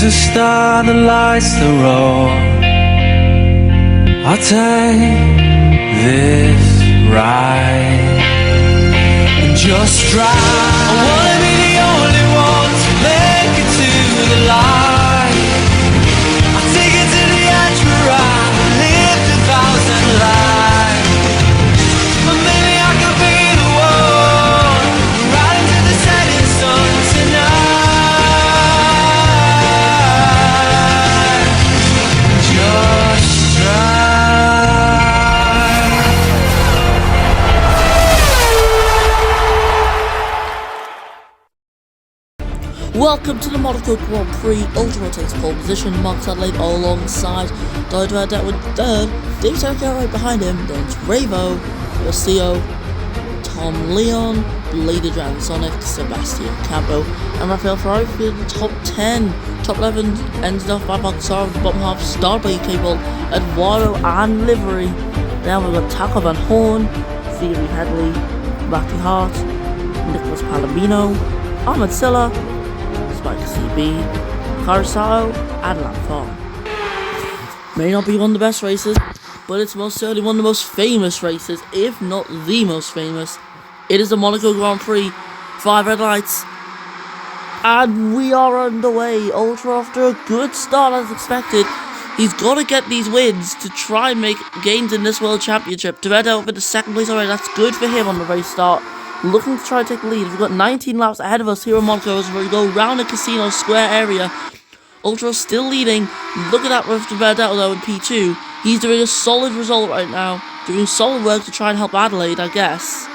a star that lights the road. I'll take this ride and just drive. I wanna be the only one to make it to the light. I'll take it to the edge where I lived 1,000 lives. But maybe I could be the one right into the setting sun tonight. Just drive. Welcome to the Monaco Grand Prix. Ultra takes pole position, Max Adelaide alongside Dido with third, Dave Taricco right behind him, then it's Ravo, Rocio, Tom Leon, Lady Dragon Sonic, Sebastian Campo, and Rafael Ferrari for the top 10. Top 11 ended off by Baltasar, the bottom half starred by Cable, Eduardo and Livery. Then we've got Taco Van Horn, Theory Headley, Matthew Hart, Nicholas Palomino, Ahmed Silla, Spike CB, Carousel, and Lampard. May not be one of the best races, but it's most certainly one of the most famous races, if not the most famous. It is the Monaco Grand Prix, 5 red lights, and we are underway. Ultra off to a good start as expected. He's got to get these wins to try and make gains in this World Championship. Toretto up in the second place already, that's good for him on the race start. Looking to try and take the lead. We've got 19 laps ahead of us here in Monaco as we go round the Casino Square area. Ultra still leading. Look at that with Toretto though in P2. He's doing a solid result right now. Doing solid work to try and help Adelaide, I guess.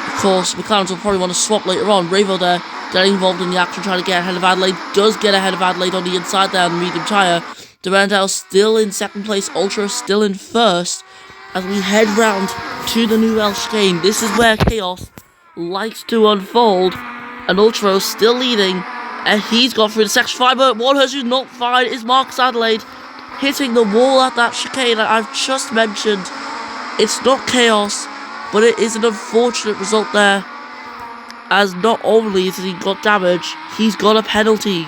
Of course, McLaren will probably want to swap later on. Ravo there, getting involved in the action, trying to get ahead of Adelaide. Does get ahead of Adelaide on the inside there on the medium tyre. Durandal still in second place. Ultra still in first. As we head round to the Nouvelle Chicane, this is where chaos likes to unfold. And Ultra still leading. And he's got through the section 5, but one person who's not fine is Marcus Adelaide, hitting the wall at that chicane that I've just mentioned. It's not chaos, but it is an unfortunate result there. As not only has he got damage, he's got a penalty.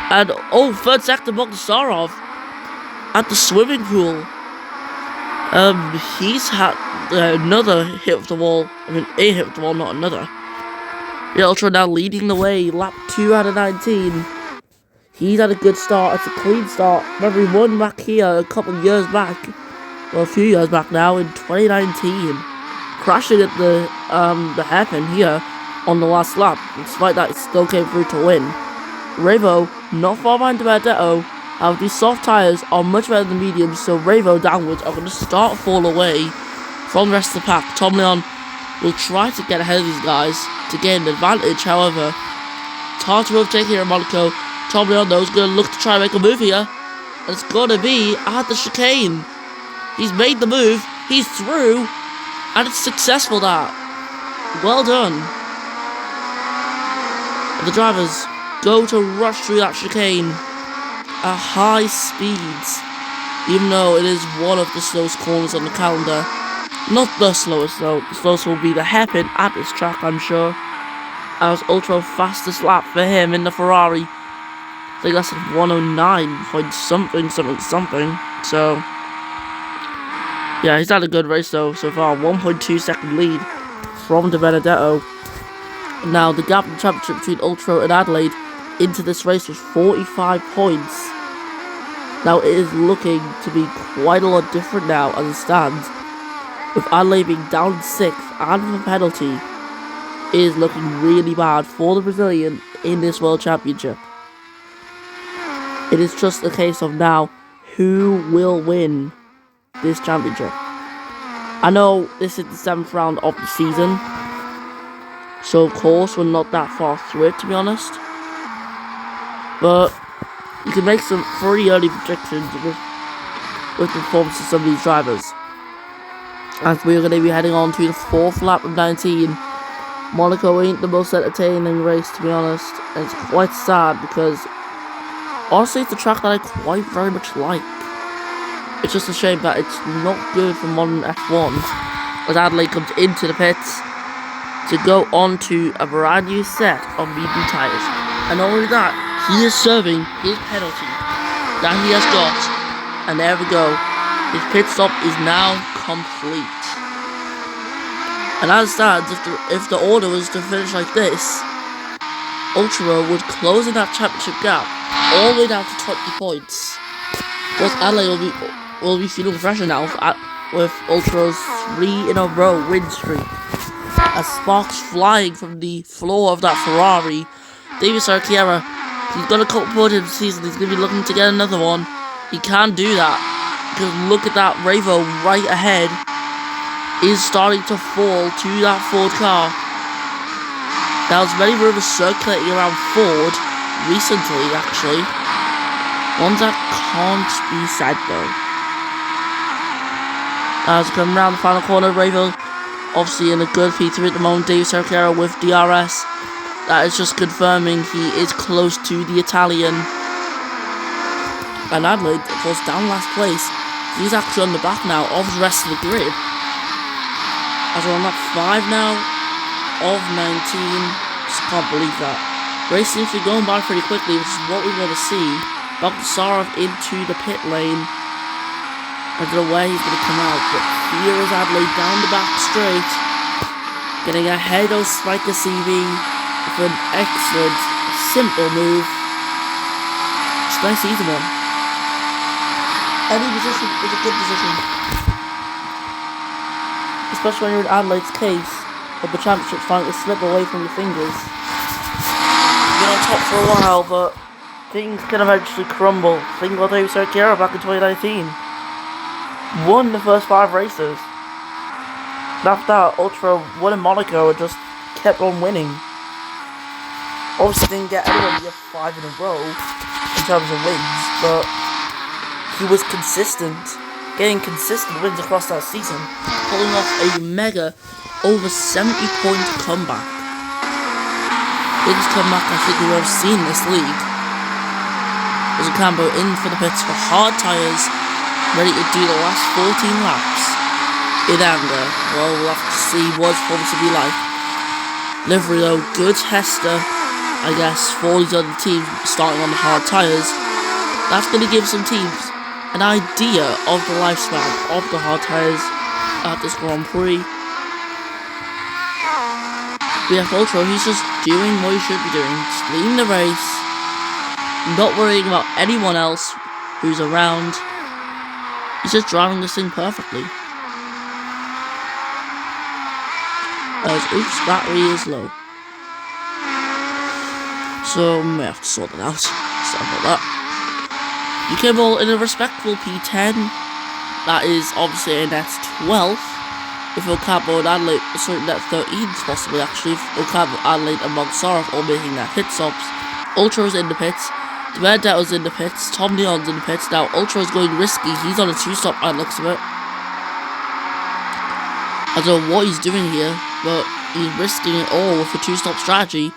And, third sector Bogdasarov at the swimming pool. He's had another hit with the wall. I mean, a hit with the wall, not another. The Ultra now leading the way, lap 2 out of 19. He's had a good start, it's a clean start. Remember, he won back here a couple of years back. Well, a few years back now, in 2019. Crashing at the hairpin here on the last lap. Despite that, it still came through to win. Ravo, not far behind Benedetto. However, these soft tyres are much better than mediums, so Ravo downwards are going to start to fall away from the rest of the pack. Tom Leon will try to get ahead of these guys to gain an advantage, however. It's hard to overtake here in Monaco. Tom Leon, though, is going to look to try and make a move here. And it's going to be at the chicane. He's made the move, he's through, and it's successful that. Well done. The drivers go to rush through that chicane at high speeds, even though it is one of the slowest corners on the calendar. Not the slowest though, the slowest will be the hairpin at this track, I'm sure. As Ultra fastest lap for him in the Ferrari. I think that's 109 point something. So yeah, he's had a good race though so far. 1.2 second lead from De Benedetto. Now the gap in the championship between Ultra and Adelaide into this race was 45 points. Now it is looking to be quite a lot different now as it stands. With Adelaide being down 6th and with a penalty, it is looking really bad for the Brazilian in this World Championship. It is just a case of now, who will win this championship? I know this is the 7th round of the season, so of course we're not that far through it, to be honest. But you can make some pretty early predictions with the performances of some of these drivers. As we're going to be heading on to the 4th lap of 19. Monaco ain't the most entertaining race, to be honest. And it's quite sad because honestly it's a track that I quite very much like. It's just a shame that it's not good for modern F1 as Adelaide comes into the pits to go on to a brand new set of medium tyres. And not only that, He is serving his penalty that he has got, and there we go. His pit stop is now complete. And as stands, if the order was to finish like this, Ultra would close in that championship gap all the way down to 20 points. Plus Adelaide will be feeling fresher now with Ultra's 3-in-a-row win streak. As sparks flying from the floor of that Ferrari, David Sarkiera, he's got a couple points in the season, he's going to be looking to get another one. He can't do that, because look at that Ravo right ahead is starting to fall to that Ford car. There was many rumors circulating around Ford recently, actually. Ones that can't be said though. As coming around the final corner, Ravo obviously in a good P3 at the moment. David Cerqueira with DRS. That is just confirming he is close to the Italian. And Adelaide, of course, down last place. He's actually on the back now of the rest of the grid. As we're on lap 5 now of 19. Just can't believe that. Race seems to be going by pretty quickly, which is what we want to see. Bogdasarov into the pit lane. I don't know where he's going to come out, but here is Adelaide down the back straight. Getting ahead of Spiker CV with an excellent, simple move. It's a nice easy one. Any position is a good position. Especially when you're in Adelaide's case, with the championship trying to slip away from your fingers. You've been on top for a while, but things can eventually crumble. Think about David Cerqueira back in 2019. Won the first 5 races. And after that, Ultra won in Monaco and just kept on winning. Obviously didn't get anyone to get 5 in a row in terms of wins, but he was consistent, getting consistent wins across that season, pulling off a mega over 70-point comeback. Biggest comeback I think we've ever seen in this league. There's a Cambo in for the pits for hard tyres, ready to do the last 14 laps. In anger, well, we'll have to see what it's going to be like. Livery though, good tester, I guess, for these other teams starting on the hard tyres. That's going to give some teams an idea of the lifespan of the hard tyres at this Grand Prix. BF Ultra, he's just doing what he should be doing, just leading the race, not worrying about anyone else who's around. He's just driving this thing perfectly. Oops, battery is low. So, we have to sort that out. Sorry about that. UK Ball in a respectable P10. That is obviously in that's 12th. With Ocampo and Adelaide, sorry, that's 13th possibly actually. Ocampo, Adelaide and Mogsarov all making their pit stops. Ultra's in the pits. Dwerdetto's in the pits. Tom Leon's in the pits. Now Ultra's going risky. He's on a 2-stop by the looks of it. I don't know what he's doing here, but he's risking it all with a 2-stop strategy.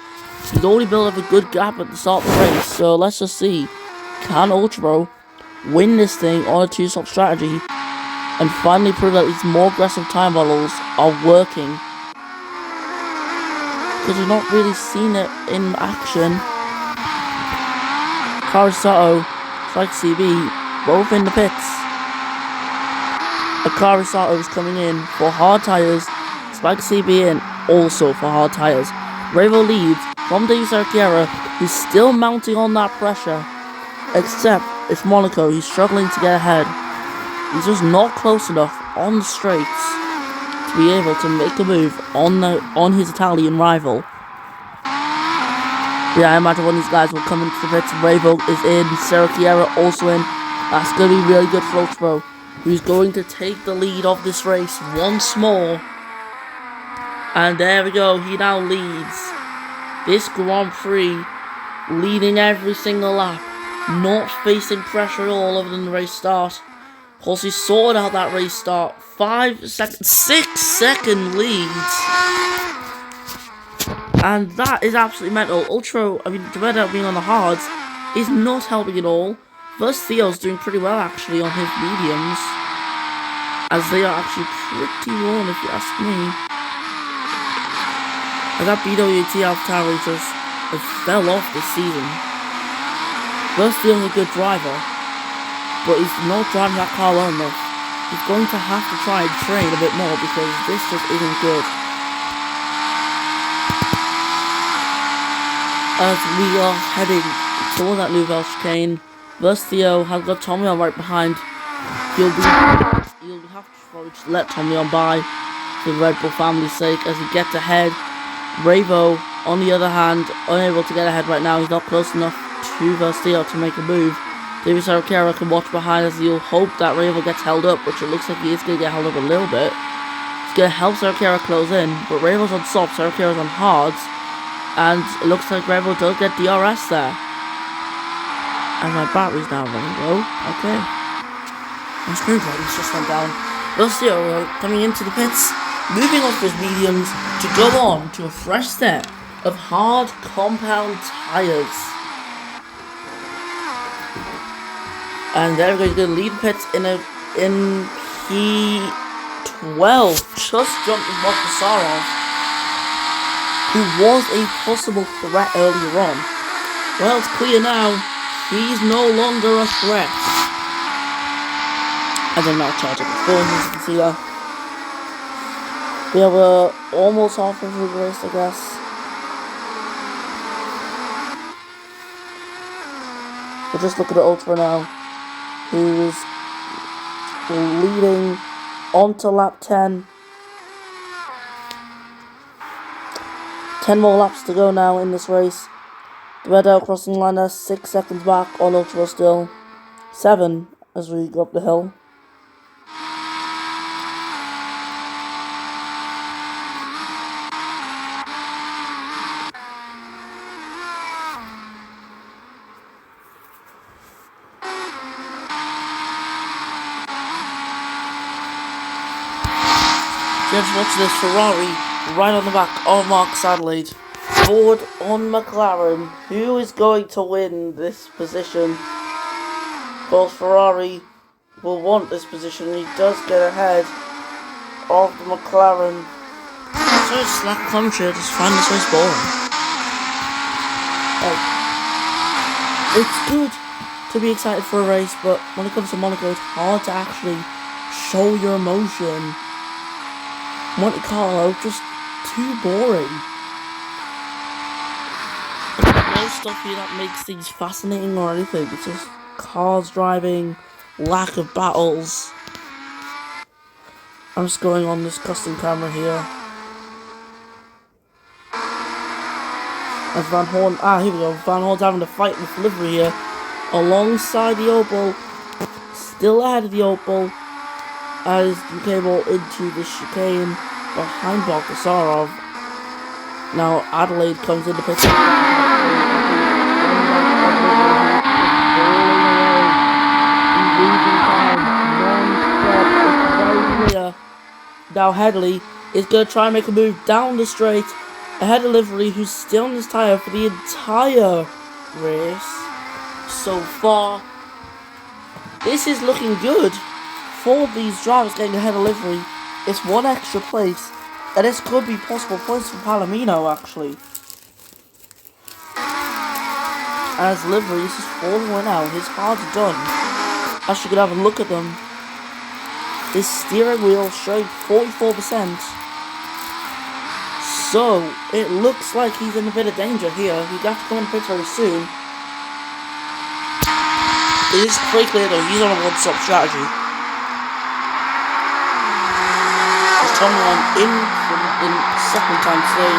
He's already built up a good gap at the start of the race, so let's just see. Can Ultra win this thing on a 2-stop strategy and finally prove that these more aggressive time models are working? Because we've not really seen it in action. Carisato, Spike CB, both in the pits. Akari Sato is coming in for hard tyres. Spike CB in also for hard tyres. Ravo leads from David Cerqueira, who's still mounting on that pressure. Except it's Monaco, he's struggling to get ahead. He's just not close enough on the straights to be able to make a move on his Italian rival. Yeah, I imagine one of these guys will come into the pits. Ravo is in, Cerqueira also in. That's going to be really good for Ultra, who's going to take the lead of this race once more. And there we go, he now leads this Grand Prix, leading every single lap, not facing pressure at all other than the race start. Of course, he sorted out that race start, 6-second leads. And that is absolutely mental. Ultra, I mean, Dwerdetto being on the hards is not helping at all. First, Theo's doing pretty well actually on his mediums, as they are actually pretty worn if you ask me. And that BWT AlphaTauri just fell off this season. Verstio's a good driver, but he's not driving that car well enough. He's going to have to try and train a bit more because this just isn't good. As we are heading toward that Nouvelle chicane, Verstio has got Tommy on right behind. He'll have to probably just let Tommy on by for the Red Bull family's sake as he gets ahead. Revo, on the other hand, unable to get ahead right now. He's not close enough to Verstio to make a move. David Saracera can watch behind as he'll hope that Revo gets held up, which it looks like he is going to get held up a little bit. It's going to help Saracera close in, but Revo's on soft, Saracera's on hards, and it looks like Revo does get DRS there. And my battery's now running low. Okay. My screwdriver's just went down. Verstio coming into the pits, moving off his mediums to go on to a fresh set of hard compound tyres. And they're going to lead the pits in P12. Just jumped in Monégasque, who was a possible threat earlier on. Well, it's clear now, he's no longer a threat. And they're not charging his phone, as you can see there. We have almost halfway through the race, I guess. We'll just look at the Ultra now, who's leading onto lap 10. 10 more laps to go now in this race. The red out crossing line is 6 seconds back on Ultra still. 7 as we go up the hill. Just watch this Ferrari right on the back of Marcus Adelaide. Ford on McLaren. Who is going to win this position? Of course, Ferrari will want this position. He does get ahead of the McLaren. So it's slack commentary. I just find this race boring. It's good to be excited for a race, but when it comes to Monaco, it's hard to actually show your emotion. Monte Carlo, just too boring. There's no stuff here that makes things fascinating or anything. It's just cars driving, lack of battles. I'm just going on this custom camera here. As Van Horn, here we go. Van Horn's having to fight with livery here, alongside the Opel, still ahead of the Opel. As you came all into the chicane behind Baltasarov. Now Adelaide comes in the pit. Now Headley is going to try and make a move down the straight ahead of Livery, who's still on his tyre for the entire race. So far, this is looking good for these drivers getting ahead of Livery. It's one extra place, and this could be possible points for Palomino actually. As Livery is just falling right now, his cards are done. As you could have a look at them, his steering wheel showing 44%. So it looks like he's in a bit of danger here. He'd have to come in pit very soon. It is pretty clear though, he's on a one-stop strategy. Tommy on in second time today,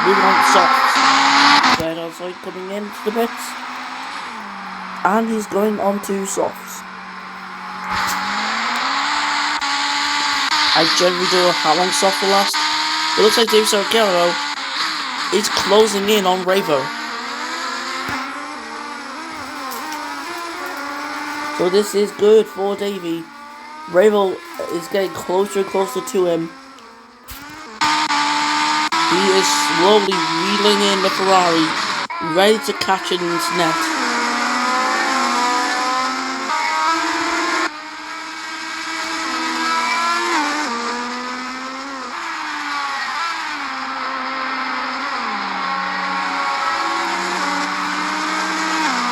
moving on to softs. Then also coming into the pits, and he's going on to softs. I generally don't know how long soft will last. It looks like Dave Saracero is closing in on Revo. So this is good for Davey. Revo is getting closer and closer to him. He is slowly wheeling in the Ferrari, ready to catch it in its net.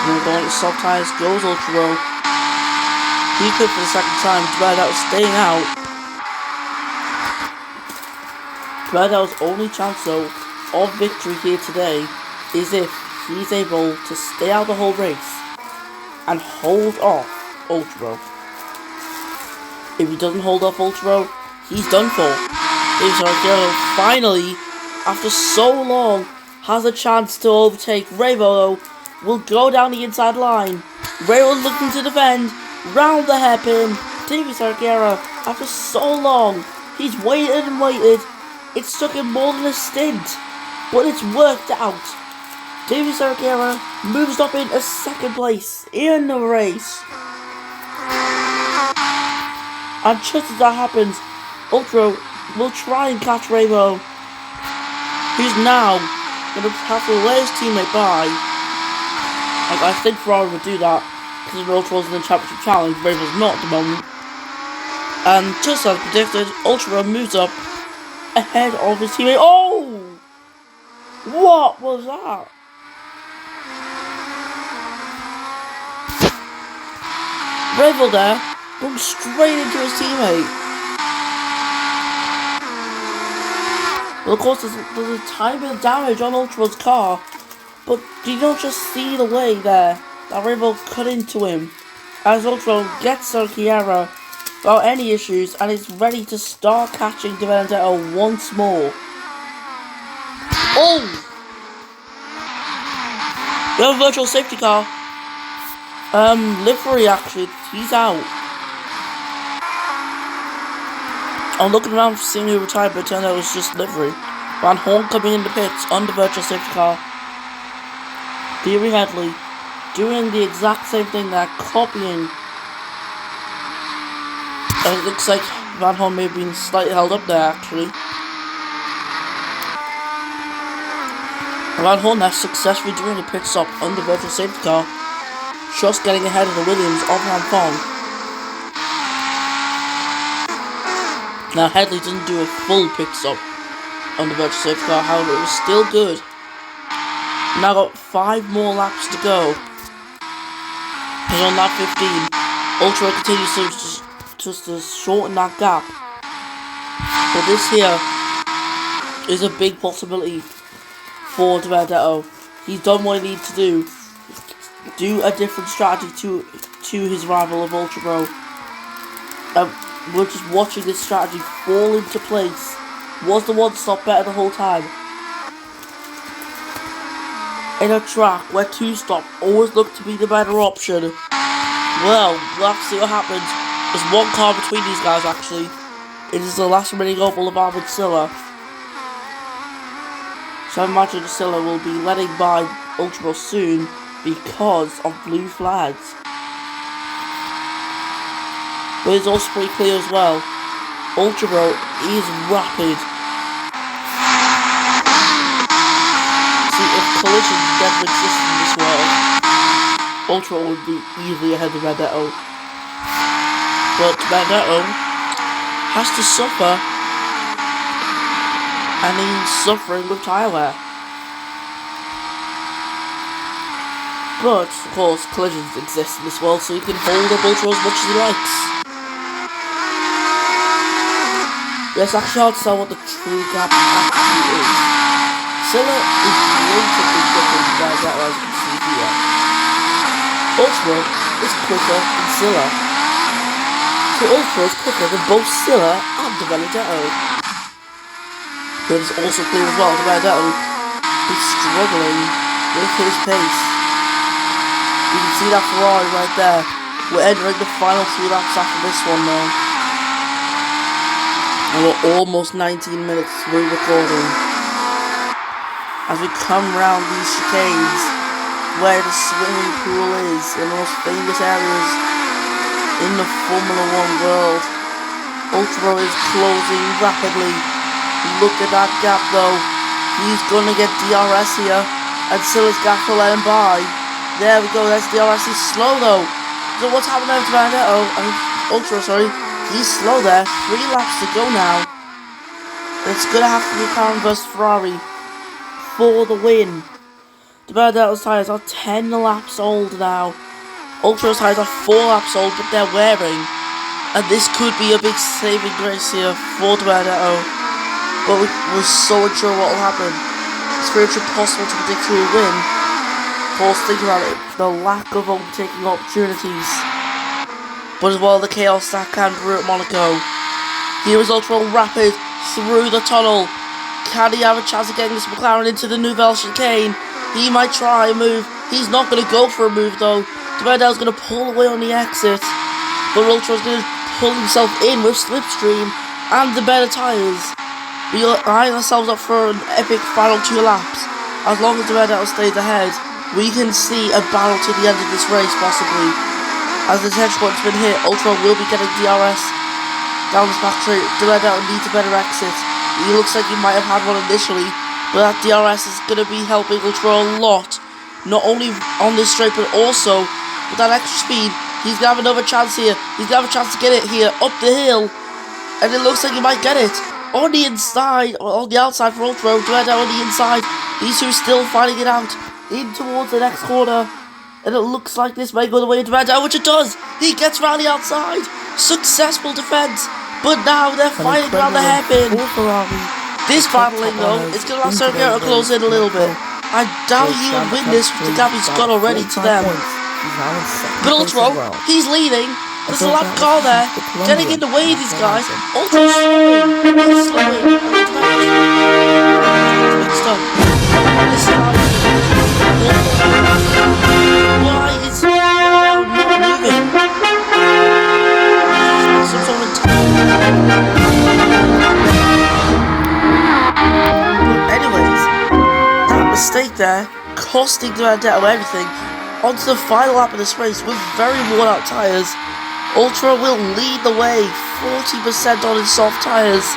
And then going to soft tires goes Ultra Row. He could for the second time. Dwayne staying out. Dwayne's only chance though of victory here today is if he's able to stay out the whole race and hold off Ultra Row. If he doesn't hold off Ultra Row, he's done for. A.G.E finally, after so long, has a chance to overtake. Revo will go down the inside line. Revo looking to defend. Round the hairpin. A.G.E, after so long, he's waited and waited. It's took him more than a stint, but it's worked out. A.G.E moves up in a second place in the race. And just as that happens, Ultra will try and catch Revo, who's now going to have to lay his teammate by. Like, I think Ferrari would do that, because Ultra was in the championship challenge, Revo's not at the moment. And just as predicted, Ultra moves up ahead of his teammate. Oh! What was that? Revo there, going straight into his teammate. Well, of course, there's a tiny bit of damage on Ultra's car, but you don't just see the way there that Revo cut into him, as Ultra gets A.G.E without any issues and is ready to start catching De Benedetto once more. Oh! We have a virtual safety car. Livery actually, he's out. I'm looking around for seeing who retired, but it turned out it was just livery. Van Horn coming in the pits on the virtual safety car. Thierry Headley doing the exact same thing there, copying. It looks like Van Horn may have been slightly held up there actually. Van Horn there successfully doing a pit stop on the virtual safety car, just getting ahead of the Williams of Van Horn. Now Headley didn't do a full pit stop on the virtual safety car, however it was still good. Now got 5 more laps to go. And on lap 15, Ultra continues to shorten that gap. But this here is a big possibility for De Benedetto. He's done what he needs to do a different strategy to his rival of Ultra Pro. We're just watching this strategy fall into place. Was the one stop better the whole time? In a track where 2 stop always look to be the better option. Well, we'll have to see what happens. There's 1 car between these guys actually. It is the last remaining Opel of Arvid Silla. So I imagine Silla will be letting by Ultra Pro soon because of blue flags. But it's also pretty clear as well, Ultra Pro is rapid. See, if collisions never existed in this world, Ultra Pro would be easily ahead of Benedetto. But Benedetto has to suffer, and he's suffering with tyre wear. But, of course, collisions exist in this world, so he can hold up Ultra as much as he likes. It's actually hard to tell what the true gap actually is. Silla is relatively quicker than Benedetto, as you can see here. Ultra is quicker than Silla. So Ultra is quicker than both Silla and De Benedetto. But it's also clear as well, De Benedetto is struggling with his pace. You can see that Ferrari right there. We're entering the final 3 laps after this one now. And we're almost 19 minutes through recording. As we come round these chicanes, where the swimming pool is, in the most famous areas in the Formula 1 world, Ultra is closing rapidly. Look at that gap though. He's gonna get DRS here, and Silla's got to let him by. There we go, that's DRS. He's slow though. So what's happening to Benedetto? Ultra, sorry. He's slow there. 3 laps to go now. It's gonna have to be McLaren vs Ferrari for the win. The Benedetto's tyres are 10 laps old now. Ultra's tyres are 4 laps old, but they're wearing. And this could be a big saving grace here for the Benedetto. But we're so unsure what will happen. It's very much impossible to predict who will win. Of course, think about it, the lack of overtaking opportunities. But as well, the chaos that can brew at Monaco. Here is Ultra Rapid through the tunnel. Can he have a chance of getting this McLaren into the Nouvelle chicane? He might try a move. He's not going to go for a move though. The Benedetto's going to pull away on the exit. But Ultra's going to pull himself in with Slipstream and the better tyres. We are eyeing ourselves up for an epic final 2 laps. As long as the Benedetto stays ahead, we can see a battle to the end of this race possibly. As the detention point's been hit, Ultra will be getting DRS down this back straight. The Benedetto needs a better exit. He looks like he might have had one initially, but that DRS is going to be helping Ultra a lot. Not only on this straight, but also with that extra speed. He's going to have another chance here. He's going to have a chance to get it here, up the hill. And it looks like he might get it. On the inside, or on the outside for Ultra, the Benedetto on the inside. These two still fighting it out. In towards the next corner. And it looks like this may go the way of the Benedetto, which it does. He gets around the outside. Successful defense. But now they're fighting around the hairpin. This battling though, it's going to allow Sergio to close in a little bit. I doubt he would win this with the gap he's got already to them. But Ultra, he's leading. There's a lap car there, getting in the way of these guys. Ultra's slowing. He's slowing. Mixed up. This is how why is he not moving? Some sort of anyways, that mistake there, costing the Benedetto everything. Onto the final lap of this race with very worn out tyres. Ultra will lead the way, 40% on his soft tyres.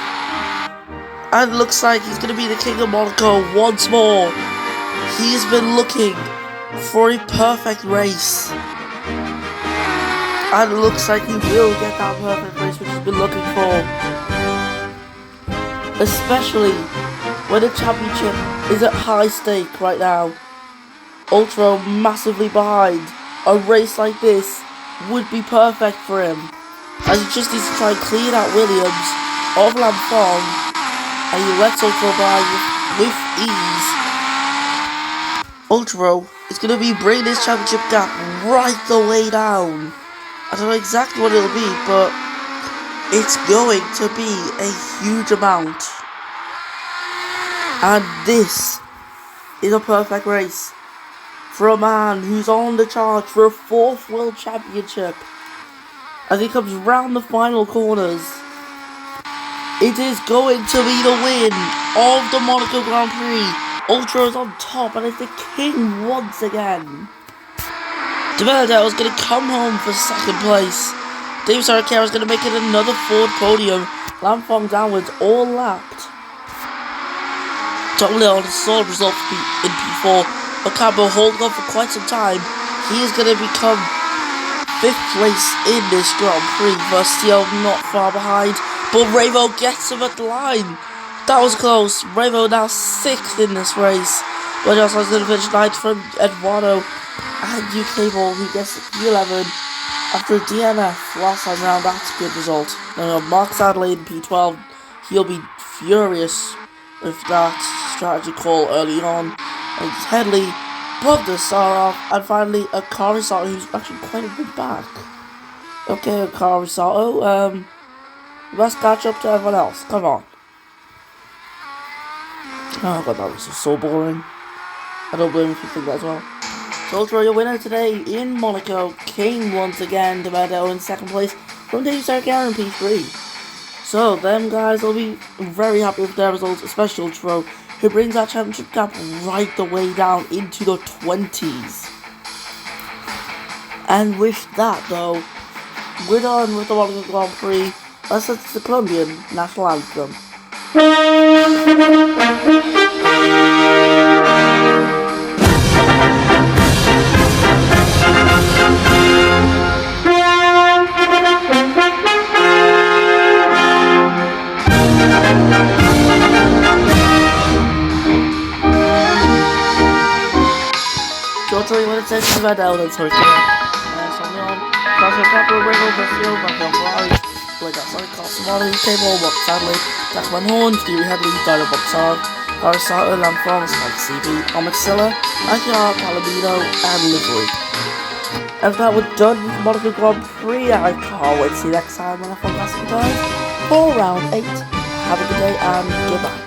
And it looks like he's going to be the king of Monaco once more. He's been looking for a perfect race. And it looks like he will get that perfect race which he's been looking for. Especially when the championship is at high stake right now. Ultra massively behind. A race like this would be perfect for him, as he just needs to try and clean out Williams of Lampong, and he lets Ultra by with ease. Ultra is going to be bringing his championship gap right the way down. I don't know exactly what it'll be, but it's going to be a huge amount. And this is a perfect race for a man who's on the charge for a 4th World Championship. As he comes round the final corners, it is going to be the win of the Monaco Grand Prix. Ultra is on top and is the king once again. De Benedetto is going to come home for 2nd place. David Saracera is going to make it another 4th podium. Lampong downwards, all lapped. Top on a solid result in P4. Ocampo holding on for quite some time. He is going to become 5th place in this Grand Prix. Verstio not far behind, but Revo gets him at the line. That was close. Revo now 6th in this race. But also is going to finish 9th from Eduardo and UK Ball, who gets P11 after a DNF last time round. That's a good result. Now Mark Sadley in P12. He'll be furious with that strategy call early on. And Headley, Bogdassarov, and finally a Carisato who's actually quite a good back. Okay, a Carisato, let's catch up to everyone else. Come on. Oh god, that was so boring. I don't blame you if you think that as well. So Ultra, your winner today in Monaco, came once again to Benedetto in 2nd place from David Saracera in P3. So them guys will be very happy with their results, especially Ultra, who brings that championship gap right the way down into the 20s. And with that though, we're done with the Monaco Grand Prix. Let's listen to the Colombian national anthem. Sensation of Adele, then sorry, Sony on, Castle Capital, Ringo, Brazil, Background Ferrari, Blake outside, Castle Cable, Box Sadly, Jackman Horn, Stevie Headley, Dino Boxar, Aristotle, Lamphorm, Spike CB, Omixilla, Akiar, Palomino, and Livery. And that we're done with Monaco Grand Prix. I can't wait to see you next time when I find Classic Guys for round 8. Have a good day and goodbye.